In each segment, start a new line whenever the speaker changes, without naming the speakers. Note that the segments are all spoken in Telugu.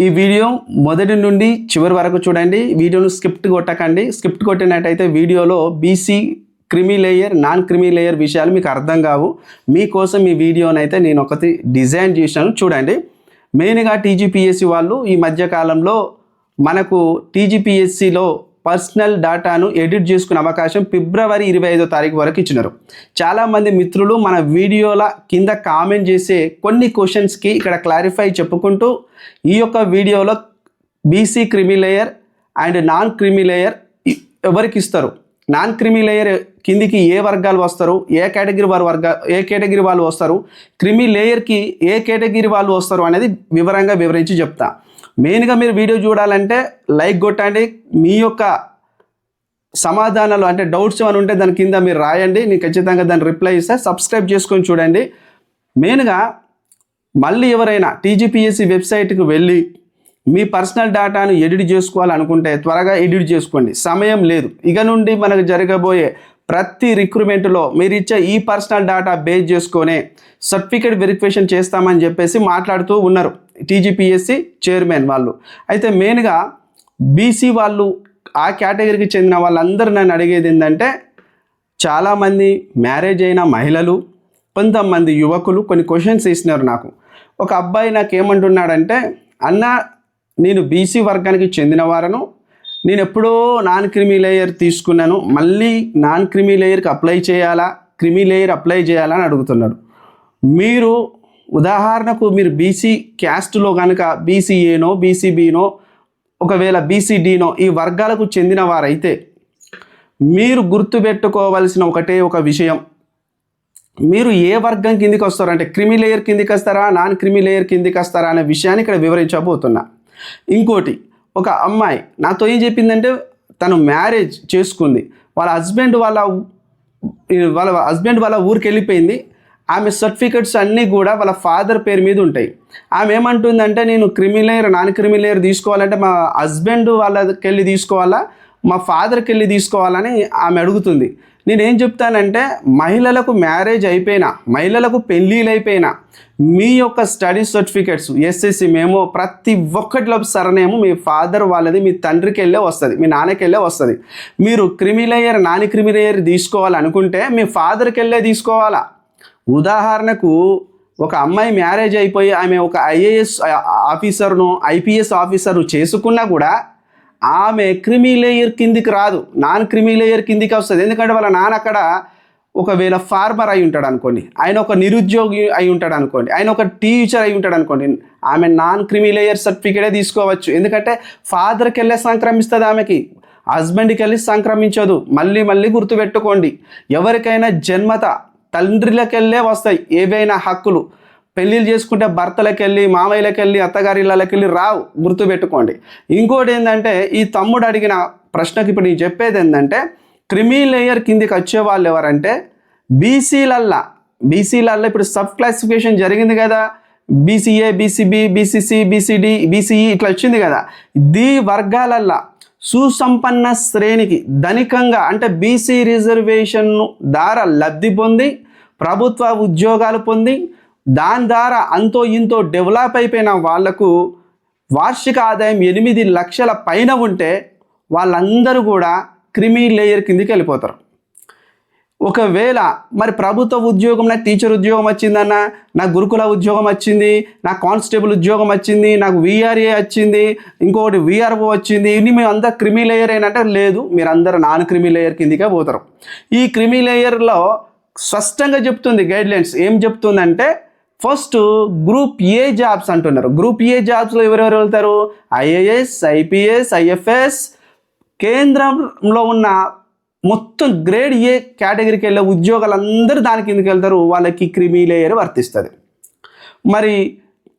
ఈ వీడియో మొదటి నుండి చివరి వరకు చూడండి. వీడియోను స్కిప్ట్ కొట్టకండి. స్కిప్ట్ కొట్టినట్టయితే వీడియోలో BC creamy layer, non creamy layer విషయాలు మీకు అర్థం కావు. మీకోసం ఈ వీడియోనైతే నేను ఒకటి డిజైన్ చేశాను, చూడండి. మెయిన్గా టీజీపీఎస్సీ వాళ్ళు ఈ మధ్యకాలంలో మనకు టీజీపీఎస్సీలో పర్సనల్ డేటాను ఎడిట్ చేసుకునే అవకాశం ఫిబ్రవరి 25వ తారీఖు వరకు ఇచ్చినారు. చాలామంది మిత్రులు మన వీడియోల కింద కామెంట్ చేసే కొన్ని క్వశ్చన్స్కి ఇక్కడ క్లారిఫై చెప్పుకుంటూ ఈ యొక్క వీడియోలో BC creamy layer and non creamy layer ఎవరికి ఇస్తారు, నాన్ క్రిమీ లేయర్ కిందికి ఏ వర్గాలు వస్తారు, ఏ కేటగిరీ వాళ్ళు వస్తారు, క్రిమీ లేయర్కి ఏ కేటగిరీ వాళ్ళు వస్తారు అనేది వివరించి చెప్తా. మెయిన్గా మీరు వీడియో చూడాలంటే లైక్ కొట్టండి. మీ యొక్క సమాధానాలు అంటే డౌట్స్ ఏమైనా ఉంటే దాని కింద మీరు రాయండి, నేను ఖచ్చితంగా దాన్ని రిప్లై ఇస్తే. సబ్స్క్రైబ్ చేసుకొని చూడండి. మెయిన్గా మళ్ళీ ఎవరైనా టీజీపీఎస్సీ వెబ్సైట్కి వెళ్ళి మీ పర్సనల్ డేటాను ఎడిట్ చేసుకోవాలనుకుంటే త్వరగా ఎడిట్ చేసుకోండి, సమయం లేదు. ఇక నుండి మనకు జరగబోయే ప్రతి రిక్రూట్మెంట్లో మీరు ఇచ్చే ఈ పర్సనల్ డేటా బేస్ చేసుకొని సర్టిఫికేట్ వెరిఫికేషన్ చేస్తామని చెప్పేసి మాట్లాడుతూ ఉన్నారు టీజీపీఎస్సీ చైర్మన్ వాళ్ళు. అయితే మెయిన్గా బీసీ వాళ్ళు, ఆ కేటగిరీకి చెందిన వాళ్ళందరూ నన్ను అడిగేది ఏంటంటే, చాలామంది మ్యారేజ్ అయిన మహిళలు, కొంతమంది యువకులు కొన్ని క్వశ్చన్స్ ఇస్తున్నారు నాకు. ఒక అబ్బాయి నాకు ఏమంటున్నాడంటే, అన్న నేను బీసీ వర్గానికి చెందిన వారను, నేను ఎప్పుడో నాన్ క్రిమీ లేయర్ తీసుకున్నాను, మళ్ళీ నాన్ క్రిమీ లేయర్కి అప్లై చేయాలా, క్రిమీ లేయర్ అప్లై చేయాలా అని అడుగుతున్నాడు. మీరు ఉదాహరణకు మీరు బీసీ క్యాస్ట్లో కనుక బీసీఏనో బీసీబీనో ఒకవేళ బీసీడీనో ఈ వర్గాలకు చెందిన వారైతే మీరు గుర్తుపెట్టుకోవాల్సిన ఒక విషయం, మీరు ఏ వర్గం కిందికి వస్తారంటే క్రిమీ లేయర్ కిందికి వస్తారా, నాన్ క్రిమీ లేయర్ కిందికి వస్తారా అనే విషయాన్ని ఇక్కడ వివరించబోతున్నా. ఇంకోటి, ఒక అమ్మాయి నాతో ఏం చెప్పిందంటే, తను మ్యారేజ్ చేసుకుంది, వాళ్ళ హస్బెండ్ వాళ్ళ ఊరికి వెళ్ళిపోయింది. ఆమె సర్టిఫికెట్స్ అన్నీ కూడా వాళ్ళ ఫాదర్ పేరు మీద ఉంటాయి. ఆమె ఏమంటుందంటే, నేను creamy layer, non creamy layer తీసుకోవాలంటే మా హస్బెండ్ వాళ్ళకి వెళ్ళి తీసుకోవాలా, మా ఫాదర్కి వెళ్ళి తీసుకోవాలని ఆమె అడుగుతుంది. నేనేం చెప్తానంటే, మహిళలకు మ్యారేజ్ అయిపోయినా, మహిళలకు పెళ్ళిళ్ళు అయిపోయినా మీ యొక్క స్టడీ సర్టిఫికెట్స్, ఎస్ఎస్సి మేము ప్రతి ఒక్కటిలో సరనేమో మీ ఫాదర్ వాళ్ళది మీ తండ్రికి వెళ్ళే వస్తుంది, మీ నాన్నకి వెళ్ళే వస్తుంది. మీరు creamy layer, non creamy layer తీసుకోవాలనుకుంటే మీ ఫాదర్కి వెళ్ళే తీసుకోవాలా. ఉదాహరణకు ఒక అమ్మాయి మ్యారేజ్ అయిపోయి ఆమె ఒక ఐఏఎస్ ఆఫీసర్ను, ఐపీఎస్ ఆఫీసర్ను చేసుకున్నా కూడా ఆమె క్రిమీ లేయర్ కిందికి రాదు, నాన్ క్రిమీ లేయర్ కిందికి వస్తుంది. ఎందుకంటే వాళ్ళ నాన్న అక్కడ ఒకవేళ ఫార్మర్ అయి ఉంటాడు అనుకోండి, ఆయన ఒక నిరుద్యోగి అయి ఉంటాడు అనుకోండి, ఆయన ఒక టీచర్ అయి ఉంటాడు అనుకోండి, ఆమె నాన్ క్రిమీ లేయర్ సర్టిఫికేటే తీసుకోవచ్చు. ఎందుకంటే ఫాదర్కి వెళ్ళే సంక్రమిస్తుంది, ఆమెకి హస్బెండ్కి వెళ్ళి సంక్రమించదు. మళ్ళీ గుర్తుపెట్టుకోండి, ఎవరికైనా జన్మత తండ్రిలకి వెళ్ళే వస్తాయి ఏవైనా హక్కులు. పెళ్ళిళ్ళు చేసుకుంటే భర్తలకి వెళ్ళి, మామయ్యలకి వెళ్ళి, అత్తగారి ఇళ్ళకి వెళ్ళి రావు, గుర్తుపెట్టుకోండి. ఇంకోటి ఏంటంటే, ఈ తమ్ముడు అడిగిన ప్రశ్నకి ఇప్పుడు నేను చెప్పేది ఏంటంటే, క్రిమీ లేయర్ కిందికి వచ్చే వాళ్ళు ఎవరంటే బీసీలల్లా ఇప్పుడు సబ్ క్లాసిఫికేషన్ జరిగింది కదా, BCA, BCB, BCC, BCD, BCE ఇట్లా వచ్చింది కదా. ఈ వర్గాలల్లా సుసంపన్న శ్రేణికి ధనికంగా అంటే బీసీ రిజర్వేషన్ ద్వారా లబ్ధి పొంది ప్రభుత్వ ఉద్యోగాలు పొంది దాని ద్వారా అంతో ఇంతో డెవలప్ అయిపోయిన వాళ్లకు వార్షిక ఆదాయం 8 లక్షల పైన ఉంటే వాళ్ళందరూ కూడా క్రిమీ లేయర్ కిందికి వెళ్ళిపోతారు. ఒకవేళ మరి ప్రభుత్వ ఉద్యోగం, నాకు టీచర్ ఉద్యోగం వచ్చిందన్న, నాకు గురుకుల ఉద్యోగం వచ్చింది, నాకు కానిస్టేబుల్ ఉద్యోగం వచ్చింది, నాకు వీఆర్ఏ వచ్చింది, ఇంకొకటి వీఆర్ఓ వచ్చింది, ఇన్ని మేము అందరు క్రిమీ లేయర్ అయినంటే లేదు, మీరు అందరూ నాన్ క్రిమీ లేయర్ కిందికే పోతారు. ఈ క్రిమీ లేయర్లో స్పష్టంగా చెప్తుంది గైడ్లైన్స్. ఏం చెప్తుందంటే, ఫస్ట్ గ్రూప్ ఏ జాబ్స్ అంటున్నారు. గ్రూప్ ఏ జాబ్స్లో ఎవరెవరు వెళ్తారు? ఐఏఎస్, ఐపీఎస్, ఐఎఫ్ఎస్, కేంద్రంలో ఉన్న మొత్తం గ్రేడ్ ఏ కేటగిరీకి వెళ్ళే ఉద్యోగాలందరూ దాని కిందకి వెళ్తారు, వాళ్ళకి క్రిమీ లేయర్ వర్తిస్తుంది. మరి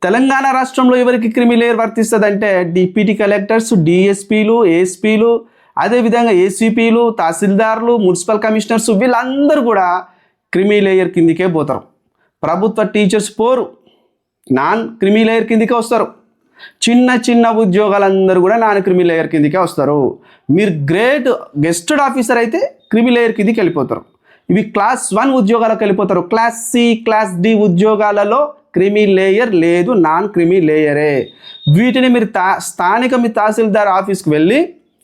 తెలంగాణ రాష్ట్రంలో ఎవరికి క్రిమీ లేయర్ వర్తిస్తుంది అంటే డిప్యూటీ కలెక్టర్స్, డిఎస్పీలు, ఏఎస్పీలు, అదేవిధంగా ఏసీపీలు, తహసీల్దార్లు, మున్సిపల్ కమిషనర్స్, వీళ్ళందరూ కూడా క్రిమీ లేయర్ కిందికే పోతారు. ప్రభుత్వ టీచర్స్ పోరు, నాన్ క్రిమీ లేయర్ కిందికే వస్తారు. చిన్న ఉద్యోగాలందరూ కూడా నాన్ క్రిమీ లేయర్ కిందికే వస్తారు. మీరు గ్రేట్ గెస్టెడ్ ఆఫీసర్ అయితే క్రిమీ లేయర్ కిందికి వెళ్ళిపోతారు. ఇవి క్లాస్ 1 ఉద్యోగాలకు వెళ్ళిపోతారు. క్లాస్ సి, క్లాస్ డి ఉద్యోగాలలో క్రిమి లేయర్ లేదు, నాన్ క్రిమి లేయరే. వీటిని మీరు స్థానిక మీ తహసీల్దార్ ఆఫీస్కి వెళ్ళి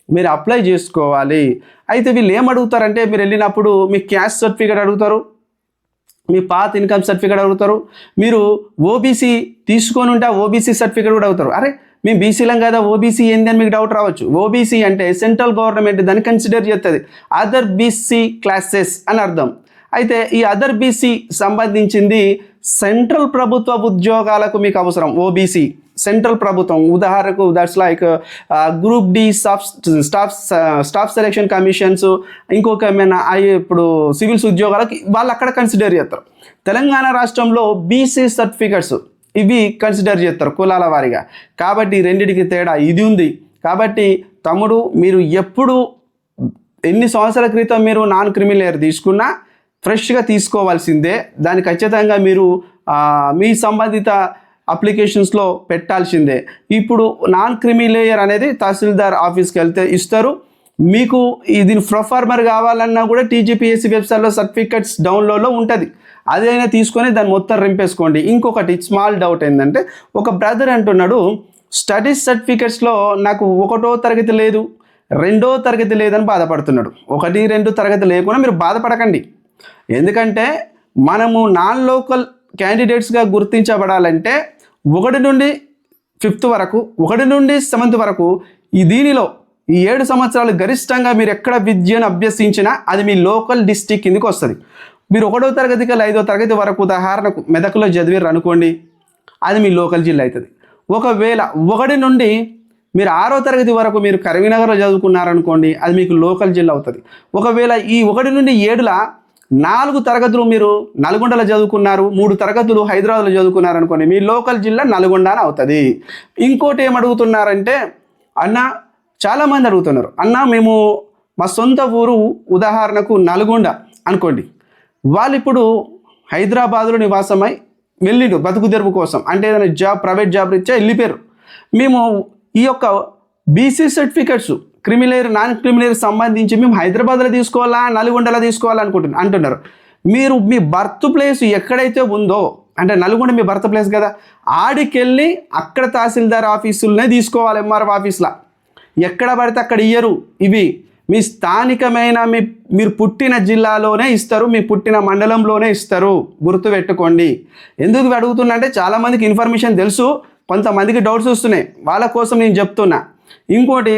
మీరు అప్లై చేసుకోవాలి. అయితే వీళ్ళు ఏం అడుగుతారంటే, మీరు వెళ్ళినప్పుడు మీ క్యాస్ట్ సర్టిఫికేట్ అడుగుతారు, మీ పాత ఇన్కమ్ సర్టిఫికేట్ అడుగుతారు, మీరు ఓబీసీ తీసుకొని ఉంటే ఆ ఓబీసీ సర్టిఫికేట్ కూడా అడుగుతారు. అరే మేము బీసీలం కదా, ఓబీసీ ఏంది అని మీకు డౌట్ రావచ్చు. ఓబీసీ అంటే సెంట్రల్ గవర్నమెంట్ దాన్ని కన్సిడర్ చేస్తుంది, అదర్ బీసీ క్లాసెస్ అని అర్థం. అయితే ఈ అదర్ బీసీ సంబంధించింది సెంట్రల్ ప్రభుత్వ ఉద్యోగాలకు మీకు అవసరం. ఓబీసీ సెంట్రల్ ప్రభుత్వం, ఉదాహరణకు that's like group D staff selection commissions, ఇంకొక ఏమైనా ఇప్పుడు సివిల్స్ ఉద్యోగాలకి వాళ్ళు అక్కడ కన్సిడర్ చేస్తారు. తెలంగాణ రాష్ట్రంలో బీసీ సర్టిఫికెట్స్ ఇవి కన్సిడర్ చేస్తారు కులాల వారీగా. కాబట్టి రెండిటికి తేడా ఇది ఉంది. కాబట్టి తమ్ముడు, మీరు ఎప్పుడు ఎన్ని సంవత్సరాల క్రితం మీరు నాన్ క్రిమి లేయర్ తీసుకున్నా ఫ్రెష్గా తీసుకోవాల్సిందే. దాన్ని ఖచ్చితంగా మీరు మీ సంబంధిత అప్లికేషన్స్లో పెట్టాల్సిందే. ఇప్పుడు నాన్ క్రిమి లేయర్ అనేది తహసీల్దార్ ఆఫీస్కి వెళ్తే ఇస్తారు. మీకు దీని ప్రొఫార్మర్ కావాలన్నా కూడా టీజీపీఎస్సీ వెబ్సైట్లో సర్టిఫికెట్స్ డౌన్లోడ్లో ఉంటుంది, అదైనా తీసుకొని దాన్ని మొత్తం రింపేసుకోండి. ఇంకొకటి స్మాల్ డౌట్ ఏంటంటే, ఒక బ్రదర్ అంటున్నాడు స్టడీస్ సర్టిఫికెట్స్లో నాకు 1వ తరగతి లేదు, 2వ తరగతి లేదని బాధపడుతున్నాడు. 1, 2 తరగతి లేకుండా మీరు బాధపడకండి. ఎందుకంటే మనము నాన్ లోకల్ క్యాండిడేట్స్గా గుర్తించబడాలంటే 1 నుండి 5th వరకు, 1 నుండి 7th వరకు దీనిలో ఈ 7 సంవత్సరాలు గరిష్టంగా మీరు ఎక్కడ విద్యను అభ్యసించినా అది మీ లోకల్ డిస్టిక్ కిందకి వస్తుంది. మీరు 1వ తరగతికి 5వ తరగతి వరకు ఉదాహరణకు మెదక్లో చదివారు అనుకోండి, అది మీ లోకల్ జిల్లా అవుతుంది. ఒకవేళ 1 నుండి మీరు 6వ తరగతి వరకు మీరు కరీంనగర్లో చదువుకున్నారనుకోండి, అది మీకు లోకల్ జిల్లా అవుతుంది. ఒకవేళ ఈ 1 నుండి 7ల 4 తరగతులు మీరు నల్గొండలో చదువుకున్నారు, 3 తరగతులు హైదరాబాద్లో చదువుకున్నారు అనుకోండి, మీ లోకల్ జిల్లా నల్గొండ అని అవుతుంది. ఇంకోటి ఏమడుగుతున్నారంటే, అన్న చాలామంది అడుగుతున్నారు, అన్న మేము మా సొంత ఊరు ఉదాహరణకు నల్గొండ అనుకోండి, వాళ్ళు ఇప్పుడు హైదరాబాద్లో నివాసమై వెళ్ళిండు బతుకు తెరువు కోసం, అంటే ఏదైనా జాబ్ ప్రైవేట్ జాబ్ రీత్యా వెళ్ళిపోయారు. మేము ఈ యొక్క BC certificates creamy layer non creamy layer సంబంధించి మేము హైదరాబాద్లో తీసుకోవాలా, నల్గొండలో తీసుకోవాలా అంటున్నారు. మీరు మీ బర్త్ ప్లేస్ ఎక్కడైతే ఉందో, అంటే నల్గొండ మీ బర్త్ ప్లేస్ కదా, ఆడికెళ్ళి అక్కడ తహసీల్దార్ ఆఫీసులనే తీసుకోవాలి. ఎంఆర్ఓ ఆఫీస్లో ఎక్కడ పడితే అక్కడ ఇయ్యరు. ఇవి మీ స్థానికమైన మీరు పుట్టిన జిల్లాలోనే ఇస్తారు, మీ పుట్టిన మండలంలోనే ఇస్తారు, గుర్తుపెట్టుకోండి. ఎందుకు అడుగుతున్నా అంటే చాలామందికి ఇన్ఫర్మేషన్ తెలుసు, కొంతమందికి డౌట్స్ వస్తున్నాయి, వాళ్ళ కోసం నేను చెప్తున్నా. ఇంకోటి,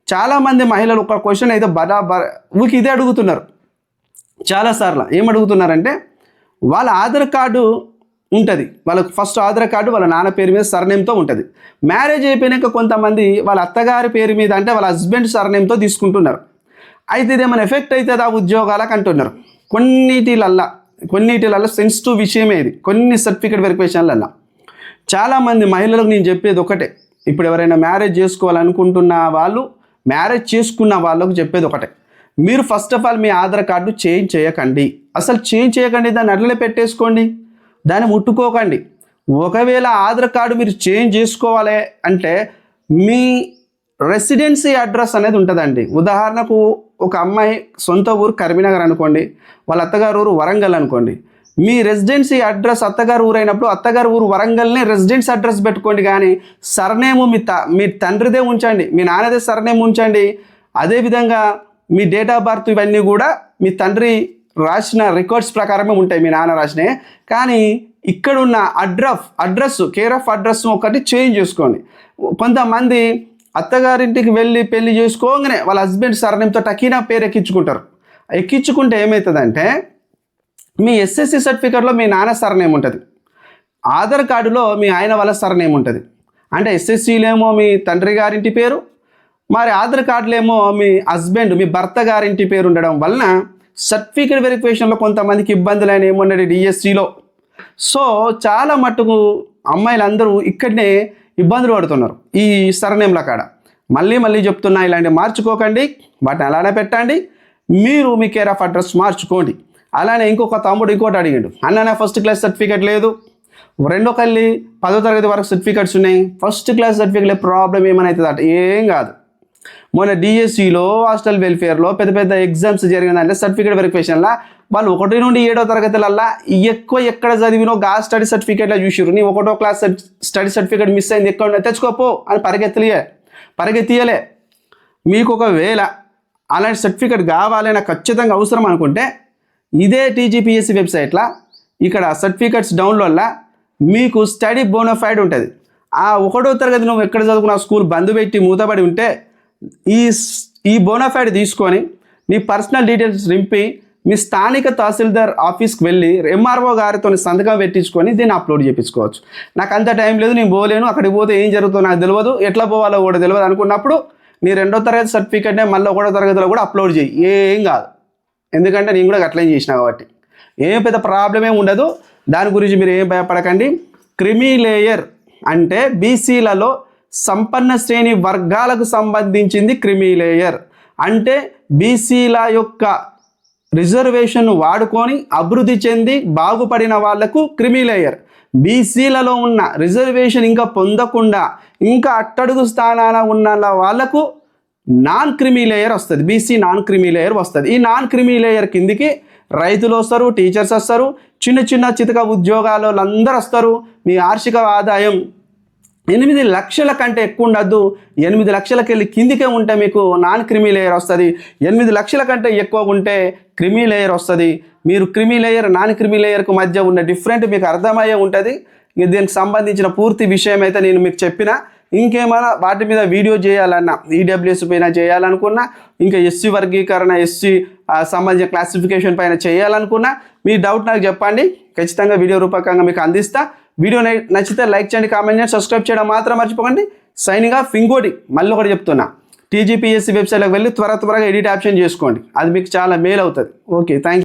చాలామంది మహిళలు ఒక క్వశ్చన్ అయితే ఊరికి ఇదే అడుగుతున్నారు చాలాసార్లు. ఏం అడుగుతున్నారంటే, వాళ్ళ ఆధార్ కార్డు ఉంటుంది, వాళ్ళకి ఫస్ట్ ఆధార్ కార్డు వాళ్ళ నాన్న పేరు మీద సర్నేమ్తో ఉంటుంది. మ్యారేజ్ అయిపోయాక కొంతమంది వాళ్ళ అత్తగారి పేరు మీద, అంటే వాళ్ళ హస్బెండ్ సర్నేమ్తో తీసుకుంటున్నారు. అయితే ఇదేమైనా ఎఫెక్ట్ అవుతుంది ఆ ఉద్యోగాలకు అంటున్నారు. కొన్నిటిలల్లో సెన్సిటివ్ విషయమే ఇది. కొన్ని సర్టిఫికేట్ వెరిఫికేషన్లల్లో చాలామంది మహిళలకు నేను చెప్పేది ఒకటే, ఇప్పుడు ఎవరైనా మ్యారేజ్ చేసుకోవాలనుకుంటున్న వాళ్ళు, మ్యారేజ్ చేసుకున్న వాళ్ళకు చెప్పేది ఒకటే, మీరు first of all me Aadhaar card change చేయకండి. అసలు చేంజ్ చేయకండి, దాన్ని అట్లనే పెట్టేసుకోండి, దాన్ని ముట్టుకోకండి. ఒకవేళ ఆధార్ కార్డు మీరు చేంజ్ చేసుకోవాలి అంటే మీ రెసిడెన్సీ అడ్రస్ అనేది ఉంటుందండి. ఉదాహరణకు ఒక అమ్మాయి సొంత ఊరు కరీంనగర్ అనుకోండి, వాళ్ళ అత్తగారు ఊరు వరంగల్ అనుకోండి, మీ రెసిడెన్సీ అడ్రస్ అత్తగారు ఊరు అయినప్పుడు అత్తగారు ఊరు వరంగల్నే రెసిడెన్సీ అడ్రస్ పెట్టుకోండి. కానీ సర్నేము మీ తండ్రిదే ఉంచండి, మీ నాన్నదే సర్నేమ్ ఉంచండి. అదేవిధంగా మీ డేట్ ఆఫ్ బర్త్ ఇవన్నీ కూడా మీ తండ్రి రాసిన రికార్డ్స్ ప్రకారమే ఉంటాయి, మీ నాన్న రాసినాయి. కానీ ఇక్కడున్న అడ్రస్ కేర్ ఆఫ్ అడ్రస్ ఒకటి చేంజ్ చేసుకోండి. కొంతమంది అత్తగారింటికి వెళ్ళి పెళ్లి చేసుకోగానే వాళ్ళ హస్బెండ్ సర్నేమ్తో టకీనా పేరు ఎక్కించుకుంటారు. ఎక్కించుకుంటే ఏమవుతుందంటే, మీ ఎస్ఎస్సి సర్టిఫికేట్లో మీ నాన్న సర్నేమ్ ఉంటుంది, ఆధార్ కార్డులో మీ ఆయన వాళ్ళ సర్నేమ్ ఉంటుంది. అంటే ఎస్ఎస్సిలేమో మీ తండ్రి గారింటి పేరు, మరి ఆధార్ కార్డులేమో మీ హస్బెండ్ మీ భర్త గారింటి పేరు ఉండడం వలన సర్టిఫికేట్ వెరిఫికేషన్లో కొంతమందికి ఇబ్బందులైన ఏమన్నది డిఎస్సిలో. సో చాలా మట్టుకు అమ్మాయిలందరూ ఇక్కడనే ఇబ్బందులు పడుతున్నారు ఈ సర్నేమ్ల కాడ. మళ్ళీ చెప్తున్నా, ఇలాంటివి మార్చుకోకండి, వాటిని అలానే పెట్టండి. మీరు మీ కేర్ ఆఫ్ అడ్రస్ మార్చుకోండి. అలానే ఇంకొక తమ్ముడు ఇంకోటి అడిగాడు, అన్న నా ఫస్ట్ క్లాస్ సర్టిఫికేట్ లేదు, రెండో కల్లి 10వ తరగతి వరకు సర్టిఫికేట్స్ ఉన్నాయి, ఫస్ట్ క్లాస్ సర్టిఫికేట్ ప్రాబ్లం ఏమైనా అవుతుంది అంటే, ఏం కాదు. మొన్న డిఎస్సిలో హాస్టల్ వెల్ఫేర్లో పెద్ద పెద్ద ఎగ్జామ్స్ జరిగిందంటే సర్టిఫికేట్ వెరిఫికేషన్లో వాళ్ళు 1 నుండి 7వ తరగతులల్లా ఎక్కువ ఎక్కడ చదివినో గా స్టడీ సర్టిఫికేట్లో చూసిర్రు. నీ 1వ క్లాస్ స్టడీ సర్టిఫికేట్ మిస్ అయింది, ఎక్కడ తెచ్చుకోపో అని పరిగెత్తియలే. మీకు ఒకవేళ అలాంటి సర్టిఫికేట్ కావాలి నాకు ఖచ్చితంగా అవసరం అనుకుంటే ఇదే టీజీపీఎస్సీ వెబ్సైట్లో ఇక్కడ సర్టిఫికేట్స్ డౌన్లోడ్లో మీకు స్టడీ బోనఫైడ్ ఉంటుంది. ఆ 1వ తరగతి నువ్వు ఎక్కడ చదువుకున్న స్కూల్ బంద్ పెట్టి మూతబడి ఉంటే ఈ బోనఫైడ్ తీసుకొని నీ పర్సనల్ డీటెయిల్స్ నింపి మీ స్థానిక తహసీల్దార్ ఆఫీస్కి వెళ్ళి ఎంఆర్ఓ గారితో సంతకం పెట్టించుకొని దీన్ని అప్లోడ్ చేయించుకోవచ్చు. నాకు అంత టైం లేదు, నేను పోలేను, అక్కడికి పోతే ఏం జరుగుతుందో నాకు తెలియదు, ఎట్లా పోవాలో కూడా తెలియదు అనుకున్నప్పుడు నీ 2వ తరగతి సర్టిఫికేట్నే మళ్ళీ 1వ తరగతిలో కూడా అప్లోడ్ చేయి, ఏం కాదు. ఎందుకంటే నేను కూడా అట్లనే చేసిన కాబట్టి ఏం పెద్ద ప్రాబ్లం ఏమి ఉండదు. దాని గురించి మీరు ఏం భయపడకండి. క్రిమీ లేయర్ అంటే బీసీలలో సంపన్న శ్రేణి వర్గాలకు సంబంధించింది. క్రిమీ లేయర్ అంటే బీసీల యొక్క రిజర్వేషన్ వాడుకొని అభివృద్ధి చెంది బాగుపడిన వాళ్లకు క్రిమీ లేయర్. బీసీలలో ఉన్న రిజర్వేషన్ ఇంకా పొందకుండా ఇంకా అట్టడుగు స్థానాన ఉన్న వాళ్లకు నాన్ క్రిమీ లేయర్ వస్తుంది, బీసీ నాన్ క్రిమీ లేయర్ వస్తుంది. ఈ నాన్ క్రిమీ లేయర్ కిందికి రైతులు వస్తారు, టీచర్స్ వస్తారు, చిన్న చితక ఉద్యోగాలు అందరూ వస్తారు. మీ వార్షిక ఆదాయం 8 లక్షల కంటే ఎక్కువ ఉండద్దు. 8 లక్షలకి వెళ్ళి కిందికే ఉంటే మీకు నాన్ క్రిమీ లేయర్ వస్తుంది. 8 లక్షల కంటే ఎక్కువ ఉంటే క్రిమీ లేయర్ వస్తుంది. మీరు క్రిమీ లేయర్ నాన్ క్రిమీ లేయర్కు మధ్య ఉన్న డిఫరెంట్ మీకు అర్థమయ్యే ఉంటుంది. దీనికి సంబంధించిన పూర్తి విషయం అయితే నేను మీకు చెప్పిన. ఇంకేమైనా వాటి మీద వీడియో చేయాలన్నా, ఈడబ్ల్యూఎస్ పైన చేయాలనుకున్నా, ఇంకా ఎస్సీ వర్గీకరణ, ఎస్సీ సంబంధించిన క్లాసిఫికేషన్ పైన చేయాలనుకున్నా మీ డౌట్ నాకు చెప్పండి, ఖచ్చితంగా వీడియో రూపకంగా మీకు అందిస్తా. వీడియో నచ్చితే లైక్ చేయండి, కామెంట్ చేయండి, సబ్స్క్రైబ్ చేయడం మాత్రం మర్చిపోకండి. Signing off. ఇంకోటి మళ్ళీ ఒకటి చెప్తున్నా, టీజీపీఎస్సీ వెబ్సైట్లోకి వెళ్ళి త్వరగా ఎడిట్ ఆప్షన్ చేసుకోండి, అది మీకు చాలా మేలు అవుతుంది. Okay, thank you.